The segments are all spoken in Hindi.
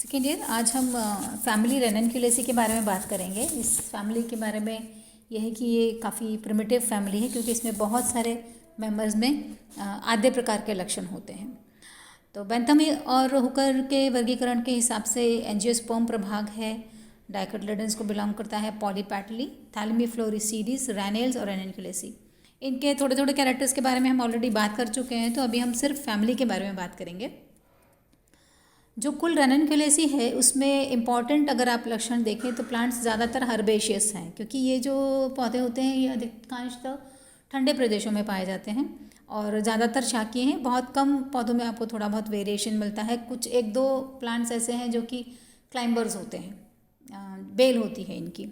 सेकेंड ईयर आज हम फैमिली रेननक्यूलेसी के बारे में बात करेंगे। इस फैमिली के बारे में यह है कि ये काफ़ी प्रिमिटिव फैमिली है क्योंकि इसमें बहुत सारे मेंबर्स में आधे प्रकार के लक्षण होते हैं। तो बेंथम और हुकर के वर्गीकरण के हिसाब से एंजियोस्पर्म प्रभाग है, डाइकोटिलेडन्स को बिलोंग करता है, पॉलीपैटली, थैलेमिफ्लोरीसीडीज, रैनेल्स और रेननक्यूलेसी। इनके थोड़े थोड़े कैरेक्टर्स के बारे में हम ऑलरेडी बात कर चुके हैं, तो अभी हम सिर्फ फैमिली के बारे में बात करेंगे। जो कुल रेननक्यूलेसी है उसमें इम्पॉर्टेंट अगर आप लक्षण देखें तो प्लांट्स ज़्यादातर हर्बेशियस हैं क्योंकि ये जो पौधे होते हैं ये अधिकांशतः ठंडे प्रदेशों में पाए जाते हैं और ज़्यादातर शाकीय हैं। बहुत कम पौधों में आपको थोड़ा बहुत वेरिएशन मिलता है। कुछ एक दो प्लांट्स ऐसे हैं जो कि क्लाइंबर्स होते हैं, बेल होती है इनकी,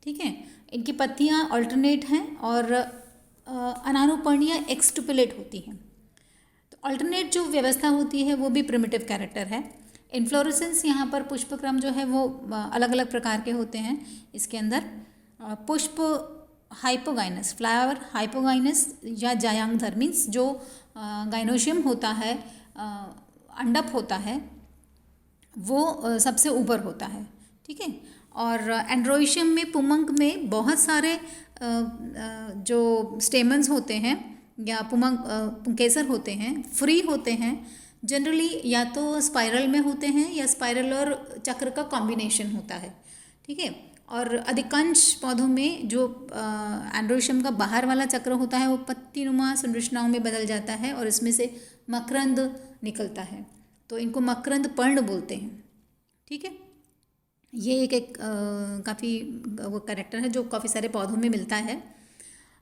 ठीक है। इनकी पत्तियाँ अल्टरनेट हैं और अनानुपर्णीय एक्सटुपुलेट होती हैं। तो अल्टरनेट जो व्यवस्था होती है वो भी प्रिमिटिव कैरेक्टर है। इन्फ्लोरेसेंस यहाँ पर पुष्पक्रम जो है वो अलग अलग प्रकार के होते हैं। इसके अंदर पुष्प हाइपोगाइनस, फ्लावर हाइपोगाइनस या जायांगधर मीन्स जो गाइनोशियम होता है, अंडप होता है, वो सबसे ऊपर होता है, ठीक है। और एंड्रोइशियम में, पुमंक में बहुत सारे जो स्टेमन्स होते हैं या पुंकेसर होते हैं, फ्री होते हैं। जनरली या तो स्पाइरल में होते हैं या स्पाइरल और चक्र का कॉम्बिनेशन होता है, ठीक है। और अधिकांश पौधों में जो एंड्रोइशियम का बाहर वाला चक्र होता है वो पत्तीनुमा संरचनाओं में बदल जाता है और इसमें से मकरंद निकलता है, तो इनको मकरंद पर्ण बोलते हैं, ठीक है। ये एक काफ़ी वो कैरेक्टर है जो काफ़ी सारे पौधों में मिलता है।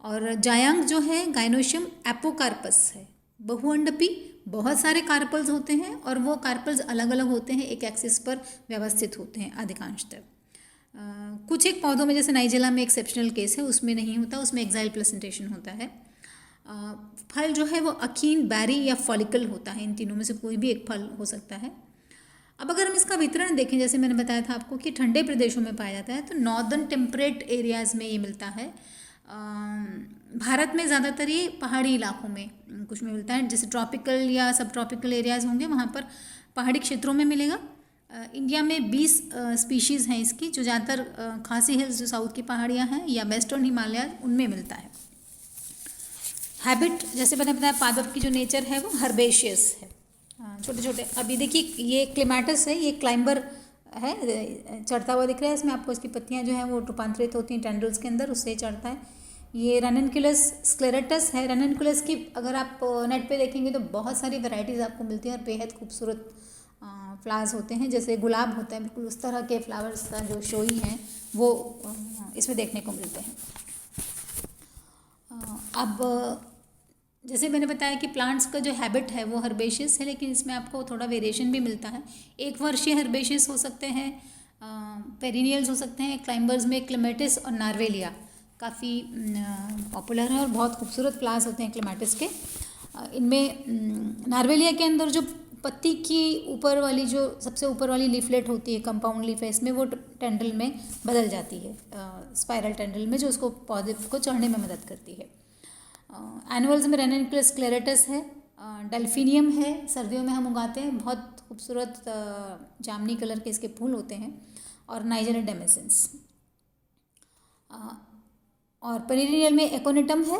और जायांग जो है गाइनोशियम एपोकार्पस है, बहुअंडपी, बहुत सारे कार्पल्स होते हैं और वो कार्पल्स अलग अलग होते हैं, एक एक्सिस पर व्यवस्थित होते हैं अधिकांशतः। कुछ एक पौधों में जैसे नाइजेला में एक्सेप्शनल केस है, उसमें नहीं होता, उसमें एक्साइल प्लेसेंटेशन होता है। फल जो है वो अकीन, बैरी या फॉलिकल होता है, इन तीनों में से कोई भी एक फल हो सकता है। अब अगर हम इसका वितरण देखें, जैसे मैंने बताया था आपको कि ठंडे प्रदेशों में पाया जाता है, तो नॉर्दर्न टेम्परेट एरियाज़ में ये मिलता है। भारत में ज़्यादातर ये पहाड़ी इलाकों में कुछ में मिलता है, जैसे ट्रॉपिकल या सब ट्रॉपिकल एरियाज़ होंगे वहाँ पर पहाड़ी क्षेत्रों में मिलेगा। इंडिया में 20 स्पीशीज़ हैं इसकी, जो ज़्यादातर खासी हिल्स जो साउथ की पहाड़ियाँ हैं या वेस्टर्न हिमालय उनमें मिलता है। हैबिट जैसे मैंने बताया, पादप की जो नेचर है वो हर्बेशियस है, छोटे छोटे। अभी देखिए ये क्लेमाटस है, ये क्लाइंबर है, चढ़ता हुआ दिख रहा है। इसमें आपको इसकी पत्तियां जो हैं वो रूपांतरित होती हैं टेंड्रिल्स के अंदर, उससे चढ़ता है। ये रेननक्यूलस स्क्लेरेटस है। रेननक्यूलस की अगर आप नेट पे देखेंगे तो बहुत सारी वैरायटीज़ आपको मिलती हैं और बेहद खूबसूरत फ्लावर्स होते हैं, जैसे गुलाब होता है, बिल्कुल उस तरह के फ्लावर्स का जो शोई हैं वो इसमें देखने को मिलते हैं। अब जैसे मैंने बताया कि प्लांट्स का जो हैबिट है वो हर्बेशियस है, लेकिन इसमें आपको थोड़ा वेरिएशन भी मिलता है। एक वर्षीय हर्बेशियस हो सकते हैं, पेरिनियल्स हो सकते हैं। क्लाइंबर्स में क्लेमेटिस और नार्वेलिया काफ़ी पॉपुलर है और बहुत खूबसूरत फ्लावर्स होते हैं क्लेमेटिस के। इनमें नार्वेलिया के अंदर जो पत्ती की ऊपर वाली, जो सबसे ऊपर वाली लीफलेट होती है, कंपाउंड लीफ है, इसमें वो टेंड्रिल में बदल जाती है, स्पाइरल टेंड्रिल में, जो उसको पौधे को चढ़ने में मदद करती है। एनुअल्स में रेननक्यूलस स्क्लेरेटस है, डेल्फिनियम है, सर्दियों में हम उगाते हैं, बहुत खूबसूरत जामनी कलर के इसके फूल होते हैं, और नाइजेरिया डेमेसेंस। और पेरिनियल में एकोनिटम है,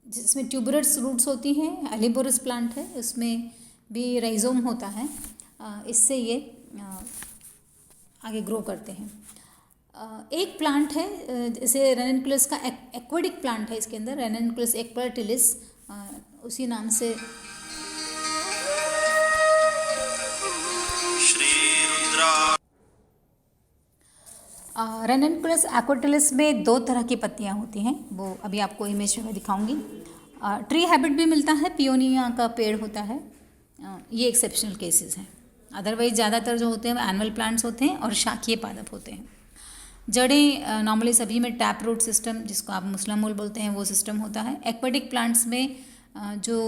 जिसमें ट्यूबरस रूट्स होती हैं। एलिबोरस प्लांट है, उसमें भी राइजोम होता है, इससे ये आगे ग्रो करते हैं। एक प्लांट है जैसे रेननक्यूलस का एक्वेटिक प्लांट है, इसके अंदर रेननक्यूलस एक्वाटिलिस उसी नाम से रेननक्यूलस एक्वाटिलिस में 2 तरह की पत्तियां होती हैं, वो अभी आपको इमेज में दिखाऊंगी। ट्री हैबिट भी मिलता है, पियोनिया का पेड़ होता है, ये एक्सेप्शनल केसेस हैं। अदरवाइज ज़्यादातर जो होते हैं एनुअल प्लांट्स होते हैं और शाकीय पादप होते हैं। जड़ें नॉर्मली सभी में टैप रूट सिस्टम, जिसको आप मुस्लिम मूल बोलते हैं, वो सिस्टम होता है। एक्वेटिक प्लांट्स में जो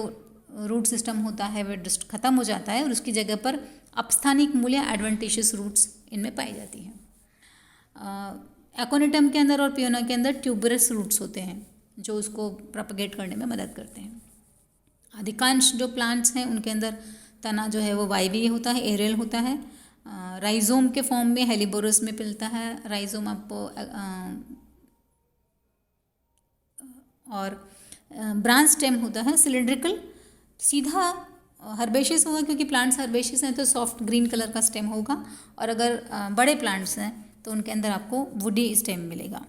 रूट सिस्टम होता है वो ख़त्म हो जाता है और उसकी जगह पर अपस्थानिक मूल या एडवेंटिशियस रूट्स इनमें पाई जाती हैं। एकोनिटम के अंदर और पियोना के अंदर ट्यूबरस रूट्स होते हैं जो उसको प्रोपगेट करने में मदद करते हैं। अधिकांश जो प्लांट्स हैं उनके अंदर तना जो है वो वायवीय होता है, एरियल होता है। राइजोम के फॉर्म में हेलिबोरस में मिलता है। राइजोम आपको और ब्रांच स्टेम होता है सिलिंड्रिकल, सीधा हर्बेशियस होगा, क्योंकि प्लांट्स हर्बेशियस हैं तो सॉफ्ट ग्रीन कलर का स्टेम होगा। और अगर बड़े प्लांट्स हैं तो उनके अंदर आपको वुडी स्टेम मिलेगा।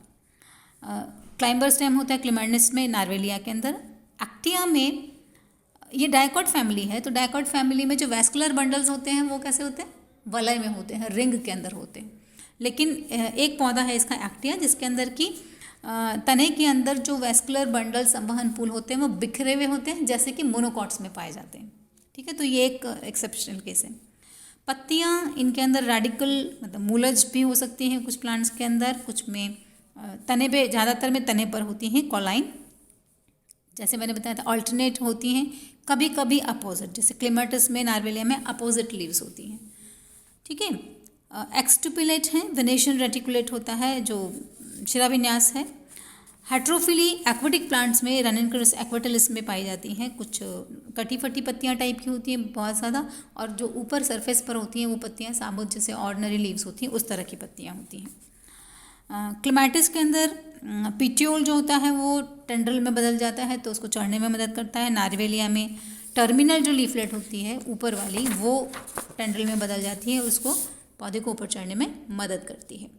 क्लाइंबर स्टेम होता है क्लिमैंडस में, नार्वेलिया के अंदर। एक्टिया में ये डायकॉट फैमिली है, तो डायकॉट फैमिली में जो वैस्कुलर बंडल्स होते हैं वो कैसे होते हैं, वलय में होते हैं, रिंग के अंदर होते हैं। लेकिन एक पौधा है इसका एक्टिया, जिसके अंदर की तने के अंदर जो वैस्कुलर बंडल संवहन पुल होते हैं वो बिखरे हुए होते हैं, जैसे कि मोनोकॉट्स में पाए जाते हैं। ठीक है, तो ये एक एक्सेप्शनल केस है। पत्तियाँ, इनके अंदर रेडिकल मतलब मूलज भी हो सकती हैं कुछ प्लांट्स के अंदर, कुछ में तने पे, ज़्यादातर में तने पर होती हैं कॉलाइन, जैसे मैंने बताया था अल्टरनेट होती हैं, कभी कभी अपोजिट, जैसे क्लेमाटिस में, नार्वेलिया में अपोजिट लीव्स होती हैं। ठीक है, एक्सटुपुलेट है, वेनेशियन रेटिकुलेट होता है जो शिराविन्यास है। हेट्रोफिली एक्वेटिक प्लांट्स में रननकुलस एक्वाटिलिस में पाई जाती हैं, कुछ कटी फटी पत्तियां टाइप की होती हैं बहुत ज़्यादा, और जो ऊपर सरफेस पर होती हैं वो पत्तियां साबुत जैसे ऑर्डिनरी लीव्स होती हैं उस तरह की पत्तियां होती हैं। क्लेमाटिस के अंदर पिट्यूल जो होता है वो टेंड्रल में बदल जाता है तो उसको चढ़ने में मदद करता है। नार्वेलिया में टर्मिनल जो लीफलेट होती है ऊपर वाली वो टेंड्रल में बदल जाती है, उसको पौधे को ऊपर चढ़ने में मदद करती है।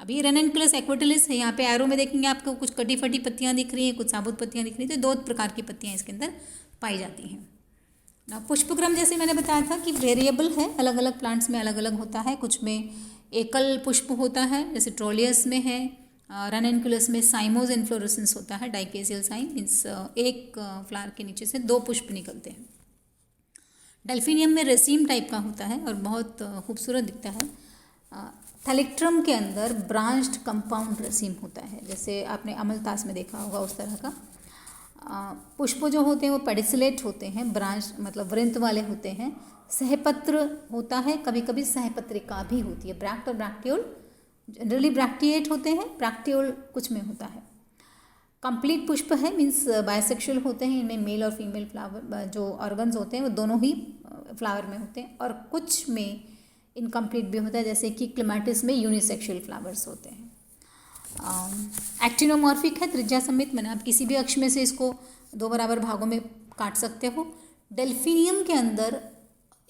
अभी रननकुलस एक्वाटिलिस है, यहाँ पे एरो में देखेंगे आपको कुछ कटी फटी पत्तियाँ दिख रही हैं, कुछ साबुत पत्तियाँ दिख रही हैं, तो दो प्रकार की पत्तियाँ इसके अंदर पाई जाती हैं ना। पुष्पक्रम जैसे मैंने बताया था कि वेरिएबल है, अलग अलग प्लांट्स में अलग अलग होता है। कुछ में एकल पुष्प होता है, जैसे ट्रोलियस में है। रननकुलस में साइमोज इन्फ्लोरेसेंस होता है, डाइकेसियल साइम, मीन्स एक फ्लावर के नीचे से दो पुष्प निकलते हैं। डेल्फिनियम में रेसीम टाइप का होता है और बहुत खूबसूरत दिखता है। थैलेक्ट्रम के अंदर ब्रांच्ड कंपाउंड रेसीम होता है, जैसे आपने अमलतास में देखा होगा उस तरह का। पुष्प जो होते हैं वो पेडिसिलेट होते हैं, ब्रांच मतलब वृंत वाले होते हैं। सहपत्र होता है, कभी कभी सहपत्रिका भी होती है। ब्रैक्ट और ब्रैक्टियोल जनरली ब्रैक्टिएट होते हैं, ब्रैक्टियोल कुछ में होता है। कंप्लीट पुष्प है, मीन्स बायसेक्सुअल होते हैं, इनमें मेल और फीमेल फ्लावर जो ऑर्गन्स होते हैं वो दोनों ही फ्लावर में होते हैं। और कुछ में इनकम्प्लीट भी होता है, जैसे कि क्लेमाटिस में यूनिसेक्सुअल फ्लावर्स होते हैं। एक्टिनोमॉर्फिक है, त्रिज्या समेत, मैंने आप किसी भी अक्ष में से इसको दो बराबर भागों में काट सकते हो। डेल्फिनियम के अंदर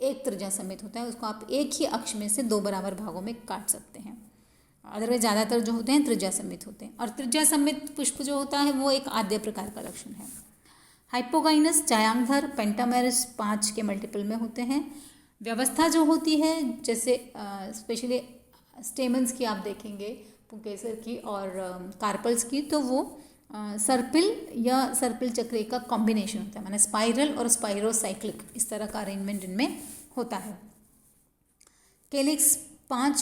एक त्रिज्या समेत होता है, उसको आप एक ही अक्ष में से दो बराबर भागों में काट सकते हैं। अदरवाइज ज़्यादातर जो होते हैं त्रिज्या समेत होते हैं। और त्रिज्या समेत पुष्प जो होता है वो एक आद्य प्रकार का लक्षण है। हाइपोगाइनस, जायांगधर, पेंटामेरिस 5 के मल्टीपल में होते हैं। व्यवस्था जो होती है, जैसे स्पेशली स्टेमन्स की आप देखेंगे, पुंकेसर की और कार्पल्स की, तो वो सर्पिल या सर्पिल चक्रे का कॉम्बिनेशन होता है, माने स्पाइरल और स्पाइरोसाइक्लिक, इस तरह का अरेंजमेंट इनमें होता है। केलिक्स 5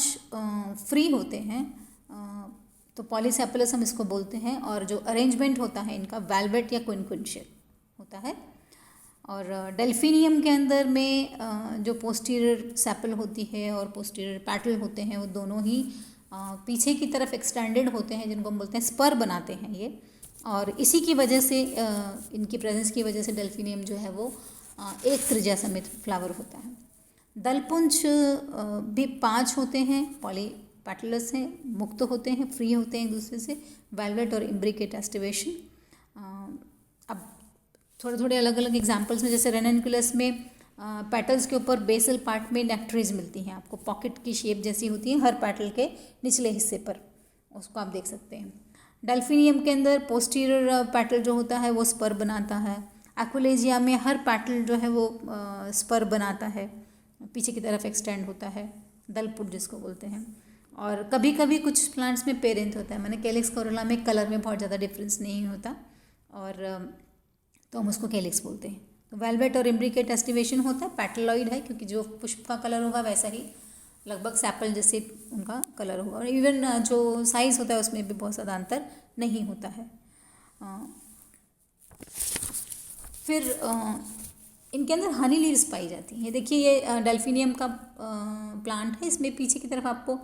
फ्री होते हैं, तो पॉलीसेपलस हम इसको बोलते हैं। और जो अरेंजमेंट होता है इनका वेलवेट या क्विंक्विंशियल होता है। और डेल्फिनियम के अंदर में जो पोस्टीरियर सेपल होती है और पोस्टीरियर पैटल होते हैं वो दोनों ही पीछे की तरफ एक्सटेंडेड होते हैं, जिनको हम बोलते हैं स्पर बनाते हैं ये। और इसी की वजह से इनकी प्रेजेंस की वजह से डेल्फिनियम जो है वो एक त्रिज्या समेत फ्लावर होता है। दलपुंज भी 5 होते हैं, पॉलीपेटलस हैं, मुक्त होते हैं, फ्री होते हैं एक दूसरे से। वेलवेट और इम्ब्रिकेट एस्टिवेशन। अब थोड़े थोड़े अलग अलग एग्जाम्पल्स में, जैसे रेननकुलस में पेटल्स के ऊपर बेसल पार्ट में नेक्ट्रीज मिलती हैं आपको, पॉकेट की शेप जैसी होती है हर पेटल के निचले हिस्से पर, उसको आप देख सकते हैं। डेल्फिनियम के अंदर पोस्टीरियर पेटल जो होता है वो स्पर बनाता है। एक्विलेजिया में हर पेटल जो है वो स्पर बनाता है, पीछे की तरफ एक्सटेंड होता है, दलपुट जिसको बोलते हैं। और कभी कभी कुछ प्लांट्स में पेरेंट होता है, मैंने कैलिक्स कोरोला में कलर में बहुत ज़्यादा डिफरेंस नहीं होता और तो हम उसको कैलिक्स बोलते हैं। तो वेलवेट और इम्ब्रिकेट एस्टिवेशन होता है, पैटलॉइड है, क्योंकि जो पुष्प का कलर होगा वैसा ही लगभग सैपल जैसे उनका कलर होगा। और इवन जो साइज़ होता है उसमें भी बहुत ज़्यादा अंतर नहीं होता है। फिर इनके अंदर हनी लीव्स पाई जाती हैं। देखिए ये डेल्फिनियम का प्लांट है, इसमें पीछे की तरफ आपको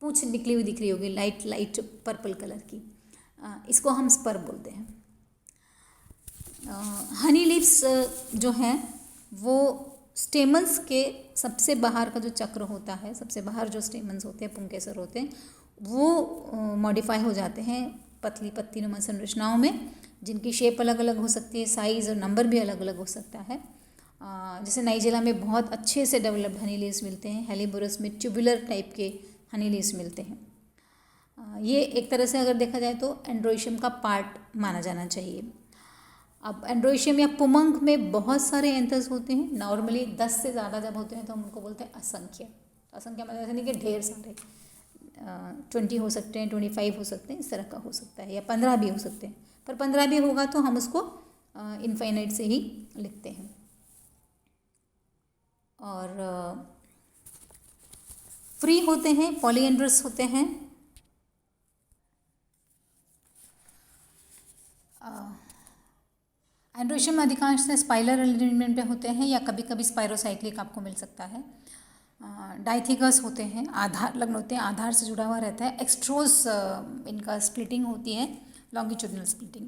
पूंछ निकली हुई दिख रही होगी, लाइट पर्पल कलर की, इसको हम स्पर बोलते हैं। हनी लीव्स जो हैं वो स्टेमन्स के सबसे बाहर का जो चक्र होता है, सबसे बाहर जो स्टेमन्स होते हैं, पुंकेसर होते हैं, वो मॉडिफाई हो जाते हैं पतली पत्तीनुमा संरचनाओं में, जिनकी शेप अलग अलग हो सकती है, साइज़ और नंबर भी अलग अलग हो सकता है। जैसे नाइजेला में बहुत अच्छे से डेवलप्ड हनी लीव्स मिलते हैं, हेलिबोरस में ट्यूबुलर टाइप के हनी लीव्स मिलते हैं। ये एक तरह से अगर देखा जाए तो एंड्रोइशियम का पार्ट माना जाना चाहिए। अब एंड्रोइशियम या पुमंग में बहुत सारे एंथर्स होते हैं। नॉर्मली 10 से ज़्यादा जब होते हैं तो हम उनको बोलते हैं असंख्य। असंख्य मतलब ऐसा नहीं कि ढेर सारे, 20 हो सकते हैं, 25 हो सकते हैं, इस तरह का हो सकता है, या 15 भी हो सकते हैं। पर 15 भी होगा तो हम उसको इनफाइनाइट से ही लिखते हैं। और फ्री होते हैं, पॉलीएंड्रस होते हैं। एंड्रोइशियम अधिकांश से स्पाइरल अरेंजमेंट पे होते हैं, या कभी कभी स्पाइरोसाइक्लिक आपको मिल सकता है। डाइथिकस होते हैं, आधार लग्न होते हैं, आधार से जुड़ा हुआ रहता है। एक्सट्रोस इनका स्प्लिटिंग होती है, लॉन्गिट्यूडनल स्प्लिटिंग।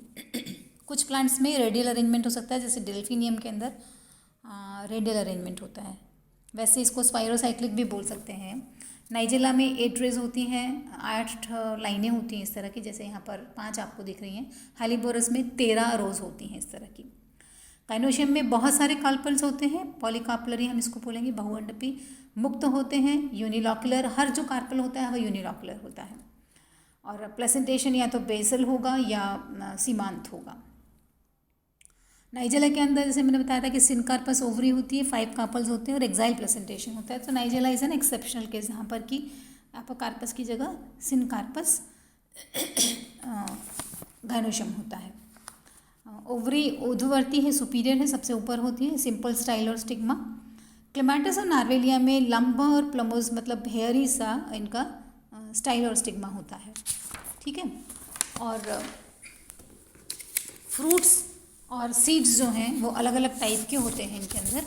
कुछ प्लांट्स में रेडियल अरेंजमेंट हो सकता है, जैसे डेल्फिनियम के अंदर रेडियल अरेंजमेंट होता है। वैसे इसको स्पाइरोसाइक्लिक भी बोल सकते हैं। नाइजेला में 8 रेज होती हैं, 8 लाइनें होती हैं इस तरह की, जैसे यहाँ पर 5 आपको दिख रही हैं। हेलिबोरस में 13 रोज होती हैं इस तरह की। गाइनोशियम में बहुत सारे कार्पल्स होते हैं, पॉलीकार्पलरी हम इसको बोलेंगे, बहुअंडपी मुक्त होते हैं। यूनिलॉकुलर, हर जो कार्पल होता है वह यूनिलॉकुलर होता है। और प्लेसेंटेशन या तो बेसल होगा या सीमांत होगा। नाइजेला के अंदर जैसे मैंने बताया था कि सिनकार्पस ओवरी होती है, 5 कार्पल्स होते हैं और एक्साइल प्लेसेंटेशन होता है। तो nigella is an exceptional case, जहाँ पर कि एपोकार्पस की जगह सिनकार्पस गाइनोशियम होता है। ओवरी ऊर्ध्ववर्ती है, सुपीरियर है, सबसे ऊपर होती है, सिंपल स्टाइल और स्टिग्मा। क्लेमाटिस और नार्वेलिया में लंब और प्लमोज मतलब हेयरी सा इनका स्टाइल और स्टिग्मा होता है। ठीक है। और फ्रूट्स और सीड्स जो हैं वो अलग अलग टाइप के होते हैं इनके अंदर।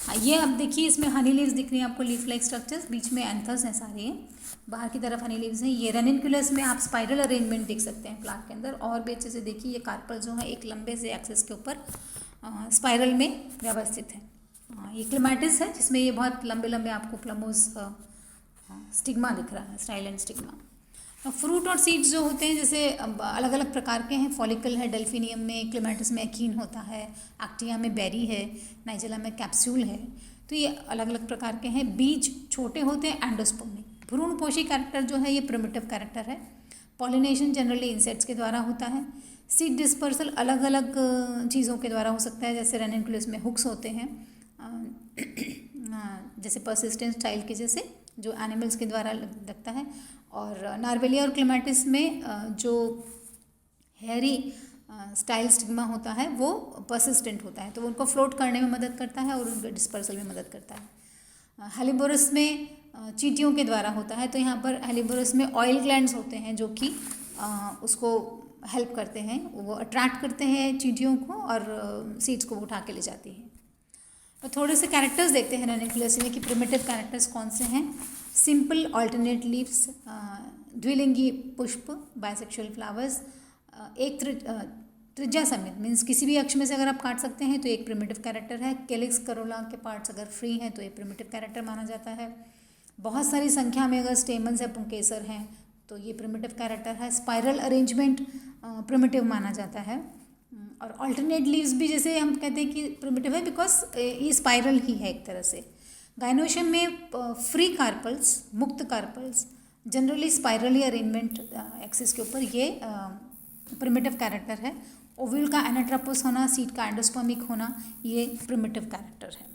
हाँ, ये अब देखिए इसमें हनी लीव्स दिख रही हैं आपको, लीफ लाइक स्ट्रक्चर्स, बीच में एंथर्स हैं सारे हैं, बाहर की तरफ हनी लीव्स हैं। ये रेनिनकुलस में आप स्पाइरल अरेंजमेंट देख सकते हैं प्लांट के अंदर। और भी अच्छे से देखिए, ये कार्पल जो है एक लंबे से एक्सिस के ऊपर स्पाइरल में व्यवस्थित है। ये क्लेमाटिस है, जिसमें ये बहुत लंबे लंबे आपको प्लमोज स्टिग्मा दिख रहा है, स्टाइल एंड स्टिग्मा। फ्रूट और सीड्स जो होते हैं जैसे अलग अलग प्रकार के हैं। फॉलिकल है डेल्फिनियम में, क्लेमाटिस में एक्टीन होता है, एक्टिया में बेरी है, नाइजेला में कैप्सूल है। तो ये अलग अलग प्रकार के हैं। बीज छोटे होते हैं, एंडोस्पर्मिक। भ्रूणपोषी कैरेक्टर जो है ये प्रिमिटिव कैरेक्टर है। पॉलिनेशन जनरली इंसेक्ट्स के द्वारा होता है। सीड डिस्पर्सल अलग अलग चीज़ों के द्वारा हो सकता है, जैसे रेनिनकुलस में हुक्स होते हैं, जैसे परसिस्टेंट स्टाइल के जैसे, जो एनिमल्स के द्वारा लगता है। और नार्वेलिया और क्लेमाटिस में जो हेयरी स्टाइल स्टिग्मा होता है वो परसिस्टेंट होता है, तो उनको फ्लोट करने में मदद करता है और उनके डिस्पर्सल में मदद करता है। हेलिबोरस में चींटियों के द्वारा होता है, तो यहाँ पर हेलिबोरस में ऑयल ग्लैंड्स होते हैं जो कि उसको हेल्प करते हैं, वो अट्रैक्ट करते हैं चींटियों को और सीड्स को उठा के ले जाती हैं। तो थोड़े से कैरेक्टर्स देखते हैं रेनिनकुलस में कि प्रिमिटिव कैरेक्टर्स कौन से हैं। सिंपल ऑल्टरनेट लीव्स, द्विलिंगी पुष्प, बाइसेक्सुअल फ्लावर्स, एक त्रिज्या समेत, मीन्स किसी भी अक्ष में से अगर आप काट सकते हैं तो एक प्रिमिटिव कैरेक्टर है। कैलिक्स करोला के पार्ट्स अगर फ्री हैं तो एक प्रिमिटिव कैरेक्टर माना जाता है। बहुत सारी संख्या में अगर स्टेमन्स या पुंकेसर हैं तो ये प्रिमिटिव कैरेक्टर है। स्पाइरल अरेंजमेंट प्रिमिटिव माना जाता है। और ऑल्टरनेट लीव्स भी जैसे हम कहते हैं कि प्रिमिटिव है बिकॉज ये स्पाइरल ही है एक तरह से। गाइनोशियम में फ्री कार्पल्स, मुक्त carpels, generally spirally arrangement axis के ऊपर, ये प्रिमिटिव कैरेक्टर है। ओव्यूल का एनाट्रोपस होना, सीड का एंडोस्पर्मिक होना, ये प्रिमिटिव कैरेक्टर है।